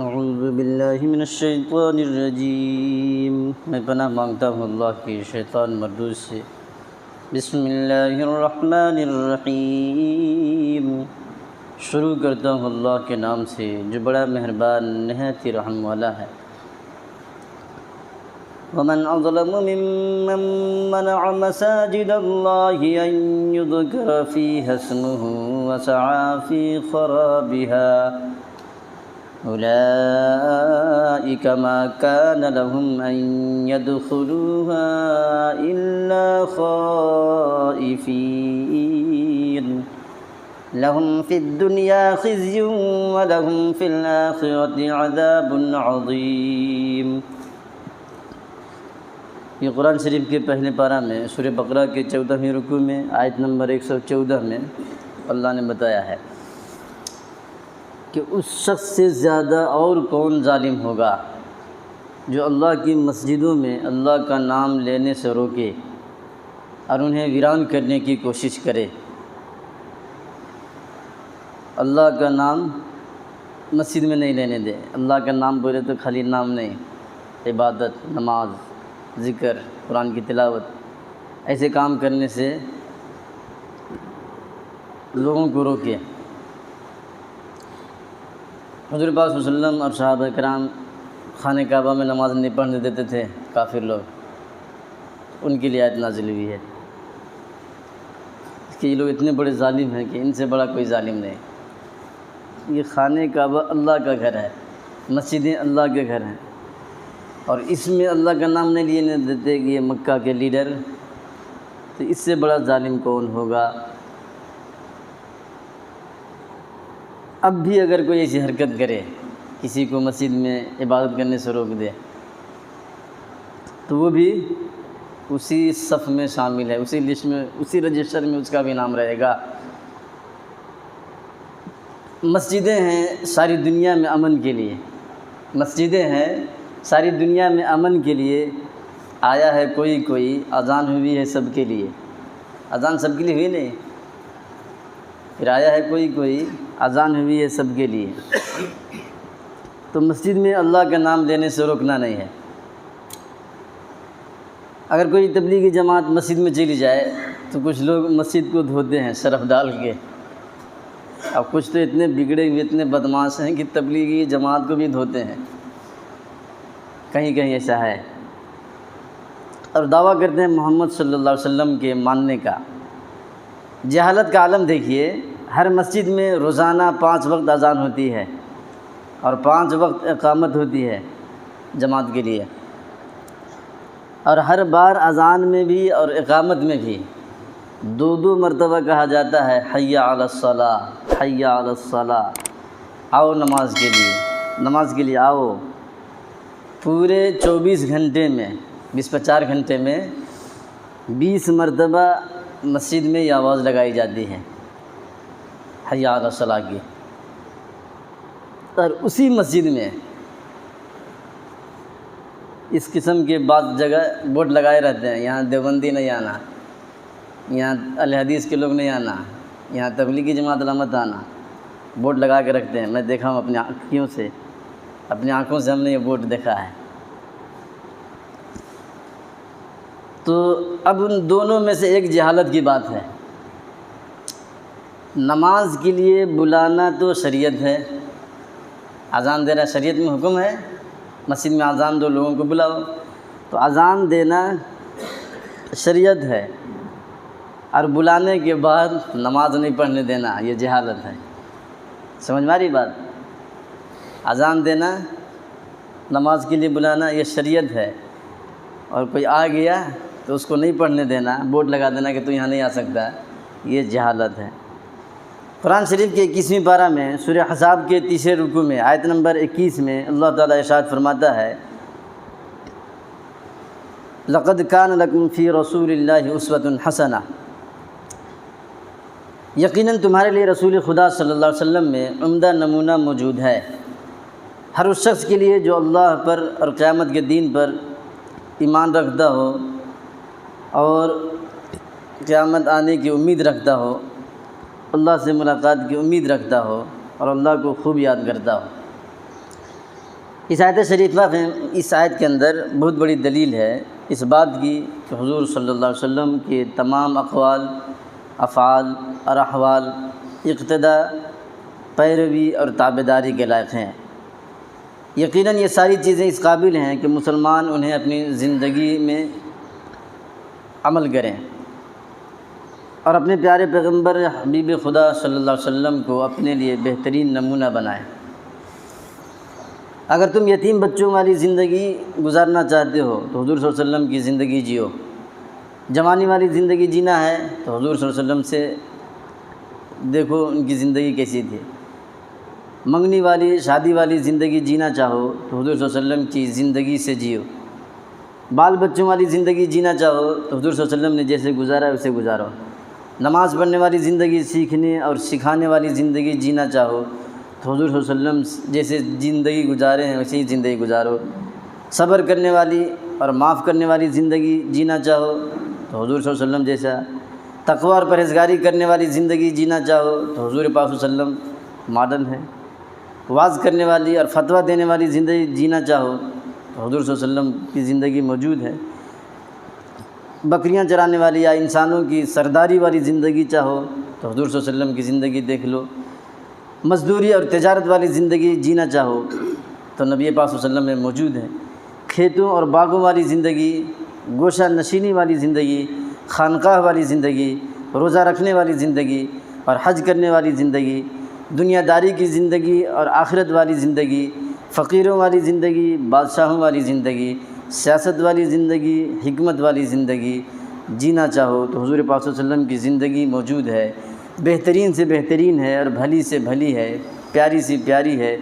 اعوذ باللہ من الشیطان الرجیم، میں پناہ مانگتا ہوں اللہ کی شیطان مردود سے۔ بسم اللہ الرحمن الرحیم، شروع کرتا ہوں اللہ کے نام سے جو بڑا مہربان نہایت ہی رحم والا ہے۔ ومن اظلم ممن منع مساجد اللہ ان یذکر فیہا اسمہ وسعی فی خرابها أولئك ما كان لهم أن يدخلوها إلا خائفين لهم في الدنيا خزي ولهم في الآخرة عذاب عظيم۔ یہ قرآن شریف کے پہلے پارہ میں سورہ بقرہ کے 14ویں رکوع میں آیت نمبر 114 میں اللہ نے بتایا ہے کہ اس شخص سے زیادہ اور کون ظالم ہوگا جو اللہ کی مسجدوں میں اللہ کا نام لینے سے روکے اور انہیں ویران کرنے کی کوشش کرے۔ اللہ کا نام مسجد میں نہیں لینے دے۔ اللہ کا نام بولے تو خالی نام نہیں، عبادت، نماز، ذکر، قرآن کی تلاوت، ایسے کام کرنے سے لوگوں کو روکے۔ حضور پاک صلی اللہ علیہ وسلم اور صحابہ کرام خانہ کعبہ میں نماز نہیں پڑھنے دیتے تھے کافر لوگ، ان کے لیے آیت نازل ہوئی ہے کہ یہ لوگ اتنے بڑے ظالم ہیں کہ ان سے بڑا کوئی ظالم نہیں۔ یہ خانہ کعبہ اللہ کا گھر ہے، مسجدیں اللہ کے گھر ہیں، اور اس میں اللہ کا نام نہیں لینے دیتے کہ یہ مکہ کے لیڈر، تو اس سے بڑا ظالم کون ہوگا۔ اب بھی اگر کوئی ایسی حرکت کرے، کسی کو مسجد میں عبادت کرنے سے روک دے، تو وہ بھی اسی صف میں شامل ہے، اسی لسٹ میں، اسی رجسٹر میں اس کا بھی نام رہے گا۔ مسجدیں ہیں ساری دنیا میں امن کے لیے، مسجدیں ہیں ساری دنیا میں امن کے لیے، آیا ہے کوئی اذان ہوئی ہے سب کے لیے، اذان سب کے لیے ہوئی نہیں، پھر آیا ہے کوئی اذان ہوئی ہے سب کے لیے۔ تو مسجد میں اللہ کا نام لینے سے روکنا نہیں ہے۔ اگر کوئی تبلیغی جماعت مسجد میں چلی جائے تو کچھ لوگ مسجد کو دھوتے ہیں سرف ڈال کے، اب کچھ تو اتنے بگڑے ہوئے، اتنے بدماش ہیں کہ تبلیغی جماعت کو بھی دھوتے ہیں، کہیں کہیں ایسا ہے، اور دعویٰ کرتے ہیں محمد صلی اللہ علیہ وسلم کے ماننے کا۔ جہالت کا عالم دیکھیے، ہر مسجد میں روزانہ 5 وقت اذان ہوتی ہے اور 5 وقت اقامت ہوتی ہے جماعت کے لیے، اور ہر بار اذان میں بھی اور اقامت میں بھی 2 مرتبہ کہا جاتا ہے حی علی الصلاۃ، حی علی الصلاۃ، آؤ نماز کے لیے آؤ۔ پورے 24 گھنٹے میں، 24 گھنٹے میں 20 مرتبہ مسجد میں یہ آواز لگائی جاتی ہے حی علی الصلاۃ کی، اور اسی مسجد میں اس قسم کے بعض جگہ بورڈ لگائے رہتے ہیں، یہاں دیوبندی نہیں آنا، یہاں اہل حدیث کے لوگ نہیں آنا، یہاں تبلیغی جماعت مت آنا، بورڈ لگا کے رکھتے ہیں۔ میں دیکھا ہوں اپنی آنکھوں سے ہم نے یہ بورڈ دیکھا ہے۔ تو اب ان دونوں میں سے ایک جہالت کی بات ہے۔ نماز کے لیے بلانا تو شریعت ہے، اذان دینا شریعت میں حکم ہے، مسجد میں اذان دو، لوگوں کو بلاؤ، تو اذان دینا شریعت ہے، اور بلانے کے بعد نماز نہیں پڑھنے دینا یہ جہالت ہے۔ سمجھ میں آ رہی بات؟ اذان دینا، نماز کے لیے بلانا یہ شریعت ہے، اور کوئی آ گیا تو اس کو نہیں پڑھنے دینا، بورڈ لگا دینا کہ تو یہاں نہیں آ سکتا، یہ جہالت ہے۔ قرآن شریف کے 21ویں پارہ میں سورہ احزاب کے 3 رکوع میں آیت نمبر 21 میں اللہ تعالیٰ ارشاد فرماتا ہے لَقَدْ كَانَ لَكُمْ فِي رَسُولِ اللَّهِ أُسْوَةٌ حَسَنَةٌ، یقیناً تمہارے لیے رسول خدا صلی اللہ علیہ وسلم میں عمدہ نمونہ موجود ہے، ہر اس شخص کے لیے جو اللہ پر اور قیامت کے دین پر ایمان رکھتا ہو اور قیامت آنے کی امید رکھتا ہو، اللہ سے ملاقات کی امید رکھتا ہو اور اللہ کو خوب یاد کرتا ہو۔ اس آیت شریفہ میں اس آیت کے اندر بہت بڑی دلیل ہے اس بات کی کہ حضور صلی اللہ علیہ وسلم کے تمام اقوال، افعال اور احوال اقتدا، پیروی اور تابعداری کے لائق ہیں۔ یقیناً یہ ساری چیزیں اس قابل ہیں کہ مسلمان انہیں اپنی زندگی میں عمل کریں اور اپنے پیارے پیغمبر حبیب خدا صلی اللہ علیہ وسلم کو اپنے لیے بہترین نمونہ بنائیں۔ اگر تم یتیم بچوں والی زندگی گزارنا چاہتے ہو تو حضور صلی اللہ علیہ وسلم کی زندگی جیو۔ جوانی والی زندگی جینا ہے تو حضور صلی اللہ علیہ وسلم سے دیکھو ان کی زندگی کیسی تھی۔ منگنی والی، شادی والی زندگی جینا چاہو تو حضور صلی اللہ علیہ وسلم کی زندگی سے جیو۔ بال بچوں والی زندگی جینا چاہو تو حضور صلی اللہ علیہ وسلم نے جیسے گزارا ہے اسے گزارو۔ نماز پڑھنے والی زندگی، سیکھنے اور سکھانے والی زندگی جینا چاہو تو حضور صلی اللہ علیہ وسلم جیسے زندگی گزارے ہیں ویسے ہی زندگی گزارو۔ صبر کرنے والی اور معاف کرنے والی زندگی جینا چاہو تو حضور صلی اللہ علیہ وسلم جیسا۔ تقوی اور پرہیزگاری کرنے والی زندگی جینا چاہو تو حضور پاک صلی اللہ علیہ وسلم ماڈل ہے۔ واعظ کرنے والی اور فتویٰ دینے والی زندگی جینا چاہو تو حضور صلی اللہ علیہ وسلم کی زندگی موجود ہے۔ بکریاں چرانے والی یا انسانوں کی سرداری والی زندگی چاہو تو حضور صلی اللہ علیہ وسلم کی زندگی دیکھ لو۔ مزدوری اور تجارت والی زندگی جینا چاہو تو نبی پاک صلی اللہ علیہ وسلم میں موجود ہے۔ کھیتوں اور باغوں والی زندگی، گوشہ نشینی والی زندگی، خانقاہ والی زندگی، روزہ رکھنے والی زندگی اور حج کرنے والی زندگی، دنیا داری کی زندگی اور آخرت والی زندگی، فقیروں والی زندگی، بادشاہوں والی زندگی، سیاست والی زندگی، حکمت والی زندگی جینا چاہو تو حضور پاک صلی اللہ علیہ وسلم کی زندگی موجود ہے۔ بہترین سے بہترین ہے اور بھلی سے بھلی ہے، پیاری سی پیاری ہے۔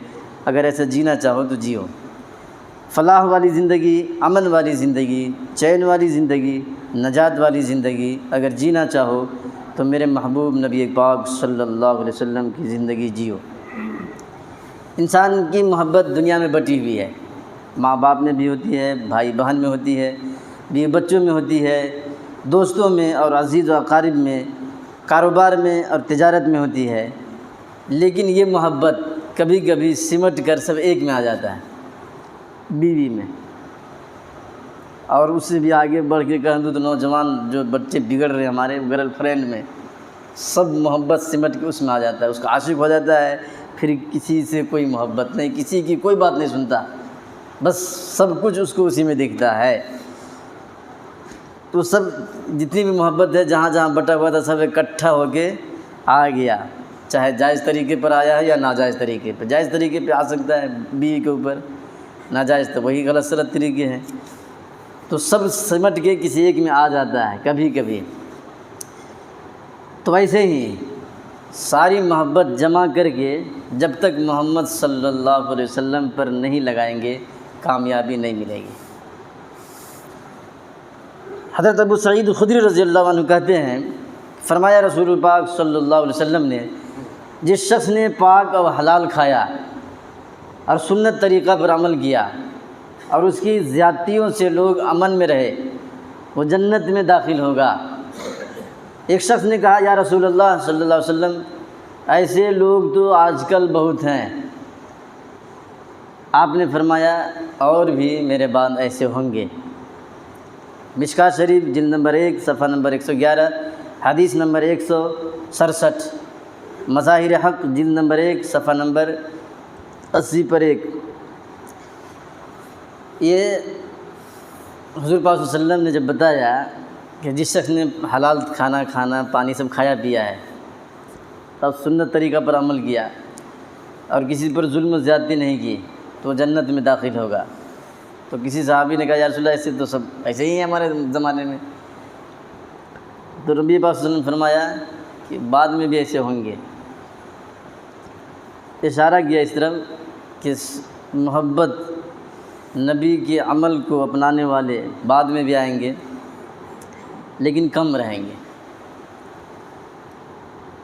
اگر ایسا جینا چاہو تو جیو۔ فلاح والی زندگی، امن والی زندگی، چین والی زندگی، نجات والی زندگی اگر جینا چاہو تو میرے محبوب نبی پاک صلی اللہ علیہ وسلم کی زندگی جیو۔ انسان کی محبت دنیا میں بٹی ہوئی ہے، ماں باپ میں بھی ہوتی ہے، بھائی بہن میں ہوتی ہے، بیوی بچوں میں ہوتی ہے، دوستوں میں اور عزیز و اقارب میں، کاروبار میں اور تجارت میں ہوتی ہے۔ لیکن یہ محبت کبھی کبھی سمٹ کر سب ایک میں آ جاتا ہے، بیوی میں۔ اور اس سے بھی آگے بڑھ کے کہہ دوں تو نوجوان جو بچے بگڑ رہے ہیں ہمارے گرل فرینڈ میں، سب محبت سمٹ کے اس میں آ جاتا ہے، اس کا عاشق ہو جاتا ہے، پھر کسی سے کوئی محبت نہیں، کسی کی کوئی بات نہیں سنتا، بس سب کچھ اس کو اسی میں دکھتا ہے۔ تو سب جتنی بھی محبت ہے جہاں جہاں بٹا ہوا تھا سب اکٹھا ہو کے آ گیا، چاہے جائز طریقے پر آیا ہے یا ناجائز طریقے پہ۔ جائز طریقے پہ آ سکتا ہے بیوی کے اوپر، ناجائز تو وہی غلط سلط طریقے ہیں، تو سب سمٹ کے کسی ایک میں آ جاتا ہے کبھی کبھی۔ تو ویسے ہی ساری محبت جمع کر کے جب تک محمد صلی اللہ علیہ وسلم پر نہیں لگائیں گے کامیابی نہیں ملے گی۔ حضرت ابو سعید خدری رضی اللہ عنہ کہتے ہیں، فرمایا رسول پاک صلی اللہ علیہ وسلم نے، جس شخص نے پاک اور حلال کھایا اور سنت طریقہ پر عمل کیا اور اس کی زیادتیوں سے لوگ امن میں رہے، وہ جنت میں داخل ہوگا۔ ایک شخص نے کہا، یا رسول اللہ صلی اللہ علیہ وسلم، ایسے لوگ تو آج کل بہت ہیں۔ آپ نے فرمایا، اور بھی میرے بعد ایسے ہوں گے۔ مشکوٰۃ شریف جلد نمبر 1 صفحہ نمبر 111، حدیث نمبر 167۔ مظاہر حق جلد نمبر 1 صفحہ نمبر 80 پر 1۔ یہ حضور پاک صلی اللہ علیہ وسلم نے جب بتایا کہ جس شخص نے حلال کھانا پانی سب کھایا پیا ہے اور سنت طریقہ پر عمل کیا اور کسی پر ظلم و زیادتی نہیں کی تو وہ جنت میں داخل ہوگا۔ تو کسی صحابی نے کہا، یا رسول اللہ ایسے تو سب ایسے ہی ہیں ہمارے زمانے میں۔ تو نبی پاک صلی اللہ علیہ وسلم نے فرمایا کہ بعد میں بھی ایسے ہوں گے۔ اشارہ کیا اس طرف کہ محبت نبی کے عمل کو اپنانے والے بعد میں بھی آئیں گے لیکن کم رہیں گے۔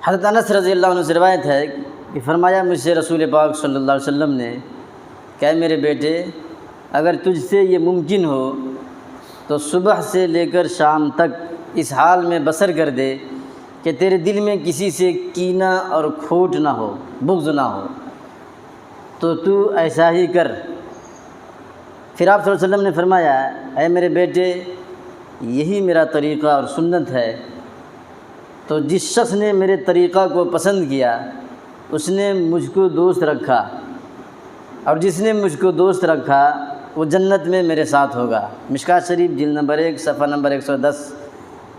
حضرت انس رضی اللہ عنہ سے روایت ہے کہ فرمایا، مجھ سے رسول پاک صلی اللہ علیہ وسلم نے کہ میرے بیٹے، اگر تجھ سے یہ ممکن ہو تو صبح سے لے کر شام تک اس حال میں بسر کر دے کہ تیرے دل میں کسی سے کینہ اور کھوٹ نہ ہو، بغض نہ ہو، تو ایسا ہی کر۔ پھر آپ صلی اللہ علیہ وسلم نے فرمایا اے میرے بیٹے یہی میرا طریقہ اور سنت ہے، تو جس شخص نے میرے طریقہ کو پسند کیا اس نے مجھ کو دوست رکھا، اور جس نے مجھ کو دوست رکھا وہ جنت میں میرے ساتھ ہوگا۔ مشکوٰۃ شریف جلد نمبر 1 صفحہ نمبر 110،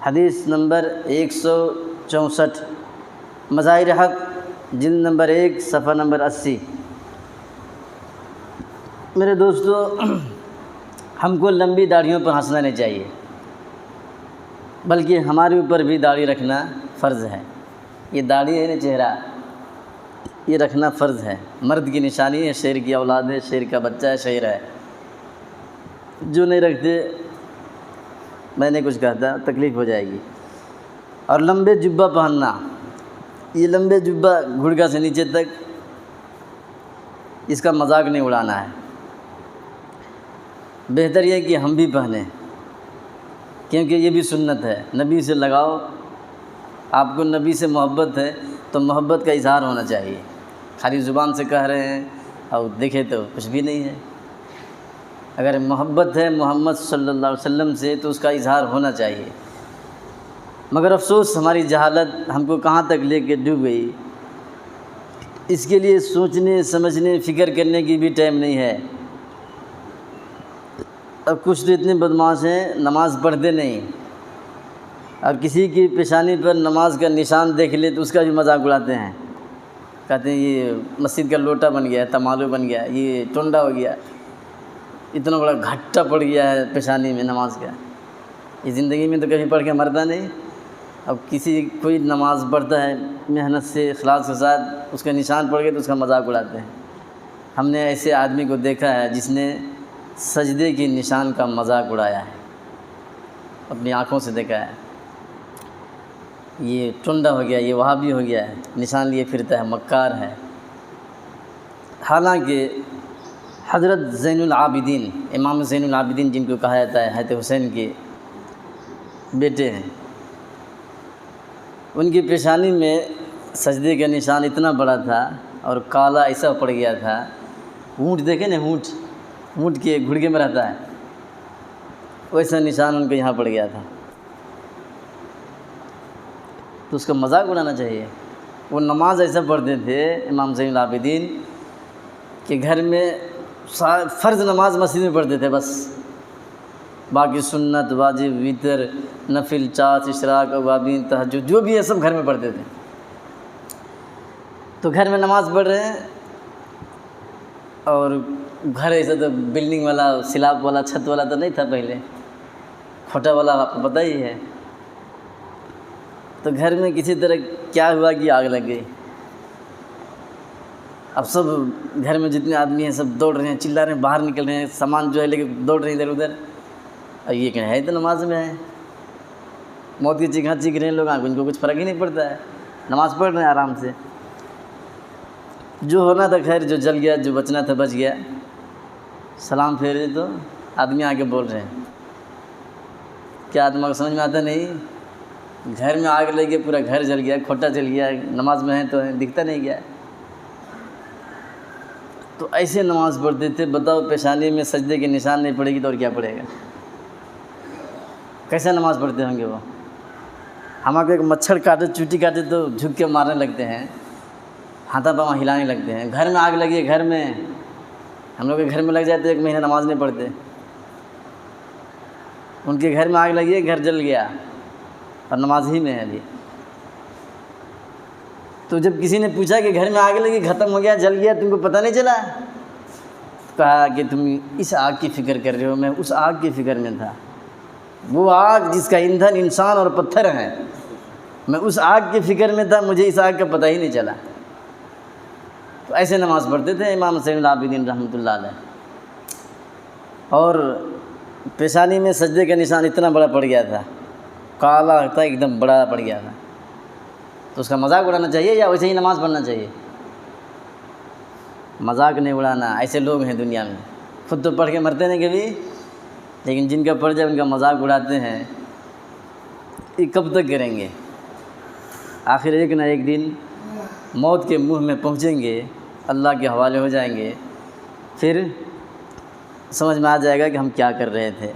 حدیث نمبر 164، مظاہر حق جلد نمبر 1 صفحہ نمبر 80۔ میرے دوستو، ہم کو لمبی داڑھیوں پر ہنسنا نہیں چاہیے، بلکہ ہمارے اوپر بھی داڑھی رکھنا فرض ہے۔ یہ داڑھی ہے نا، چہرہ، یہ رکھنا فرض ہے، مرد کی نشانی ہے، شیر کی اولاد ہے، شیر کا بچہ ہے، شیر ہے۔ جو نہیں رکھتے، میں نے کچھ کہتا تکلیف ہو جائے گی۔ اور لمبے جبہ پہننا، یہ لمبے جبہ گھڑگا سے نیچے تک، اس کا مذاق نہیں اڑانا ہے۔ بہتر یہ کہ ہم بھی پہنیں، کیونکہ یہ بھی سنت ہے، نبی سے لگاؤ۔ آپ کو نبی سے محبت ہے تو محبت کا اظہار ہونا چاہیے، خالی زبان سے کہہ رہے ہیں اور دیکھے تو کچھ بھی نہیں ہے۔ اگر محبت ہے محمد صلی اللہ علیہ وسلم سے تو اس کا اظہار ہونا چاہیے، مگر افسوس ہماری جہالت ہم کو کہاں تک لے کے ڈوب گئی، اس کے لیے سوچنے سمجھنے فکر کرنے کی بھی ٹائم نہیں ہے۔ اب کچھ تو اتنے بدمعاش ہیں نماز پڑھتے نہیں، اور کسی کی پیشانی پر نماز کا نشان دیکھ لے تو اس کا بھی مذاق اڑاتے ہیں، کہتے ہیں یہ مسجد کا لوٹا بن گیا، تمالو بن گیا، یہ ٹونڈا ہو گیا، اتنا بڑا گھٹا پڑ گیا ہے پیشانی میں نماز کا۔ یہ زندگی میں تو کبھی پڑھ کے مرتا نہیں، اب کوئی نماز پڑھتا ہے محنت سے اخلاص کے ساتھ، اس کا نشان پڑ گیا تو اس کا مذاق اڑاتے ہیں۔ ہم نے ایسے آدمی کو دیکھا ہے جس نے سجدے کی نشان کا مذاق اڑایا ہے، اپنی آنکھوں سے دیکھا ہے۔ یہ ٹنڈا ہو گیا، یہ وہابی ہو گیا ہے، نشان لیے پھرتا ہے، مکار ہے۔ حالانکہ حضرت زین العابدین، امام زین العابدین جن کو کہا جاتا ہے، حضرت حسین کے بیٹے ہیں، ان کی پیشانی میں سجدے کا نشان اتنا بڑا تھا اور کالا ایسا پڑ گیا تھا، اونٹ دیکھیں نا، اونٹ کے گھڑگے میں رہتا ہے، ویسا نشان ان کو یہاں پڑ گیا تھا۔ تو اس کا مذاق اڑانا چاہیے۔ وہ نماز ایسا پڑھتے تھے امام زین العابدین کہ گھر میں فرض نماز مسجد میں پڑھتے تھے بس، باقی سنت، واجب، وتر، نفل، چاش، اشراق، اوابین، تہجد جو بھی ہے سب گھر میں پڑھتے تھے۔ تو گھر میں نماز پڑھ رہے ہیں، اور گھر ایسا تو بلڈنگ والا، سلاب والا، چھت والا تو نہیں تھا پہلے، کھوٹا والا آپ کو پتہ ہی ہے۔ تو گھر میں کسی طرح کیا ہوا کہ آگ لگ گئی۔ اب سب گھر میں جتنے آدمی ہیں سب دوڑ رہے ہیں، چلا رہے ہیں، باہر نکل رہے ہیں، سامان جو ہے لے کے دوڑ رہے ہیں ادھر ادھر۔ اور یہ کہ ہے تو نماز میں ہے، موت کی چیخاں چیخ رہے ہیں لوگ، ان کو کچھ فرق ہی نہیں پڑتا ہے، نماز پڑھ رہے ہیں آرام سے۔ جو ہونا تھا خیر، جو جل گیا، جو بچنا تھا بچ گیا۔ سلام پھیرے تو آدمی آگے بول رہے ہیں، کیا آدمی کو سمجھ میں آتا نہیں؟ گھر میں آگ لگ گیا، پورا گھر جل گیا، کھوٹا جل گیا، نماز میں ہے تو دکھتا نہیں گیا۔ تو ایسے نماز پڑھتے تھے، بتاؤ پیشانی میں سجدے کے نشان نہیں پڑے گی تو اور کیا پڑے گا؟ کیسا نماز پڑھتے ہوں گے وہ؟ ہم آپ ایک مچھر کاٹے، چوٹی کاٹے تو جھک کے مارنے لگتے ہیں، ہاتھا پاؤں ہلانے لگتے ہیں۔ گھر میں آگ لگی ہے، گھر میں ہم لوگ کے گھر میں لگ جاتے، 1 مہینہ نماز نہیں پڑھتے۔ ان کے گھر میں آگ لگی ہے، گھر جل گیا اور نماز ہی میں ہے ابھی۔ تو جب کسی نے پوچھا کہ گھر میں آگ لگی، ختم ہو گیا، جل گیا، تم کو پتہ نہیں چلا؟ کہا کہ تم اس آگ کی فکر کر رہے ہو، میں اس آگ کی فکر میں تھا، وہ آگ جس کا ایندھن انسان اور پتھر ہے، میں اس آگ کی فکر میں تھا، مجھے اس آگ کا پتہ ہی نہیں چلا۔ تو ایسے نماز پڑھتے تھے امام زین العابدین رحمۃ اللہ علیہ۔ اور پیشانی میں سجدے کا نشان اتنا بڑا پڑ گیا تھا، کالا تھا، ایک دم بڑا پڑ گیا تھا۔ تو اس کا مذاق اڑانا چاہیے یا ویسے ہی نماز پڑھنا چاہیے؟ مذاق نہیں اڑانا۔ ایسے لوگ ہیں دنیا میں، خود تو پڑھ کے مرتے نہیں کبھی، لیکن جن کا پڑھ جائے ان کا مذاق اڑاتے ہیں۔ یہ کب تک کریں گے؟ آخر ایک نہ ایک دن موت کے منہ میں پہنچیں گے، اللہ کے حوالے ہو جائیں گے، پھر سمجھ میں آ جائے گا کہ ہم کیا کر رہے تھے۔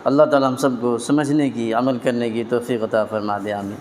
اللہ تعالیٰ ہم سب کو سمجھنے کی، عمل کرنے کی توفیق عطا فرما دے، آمین۔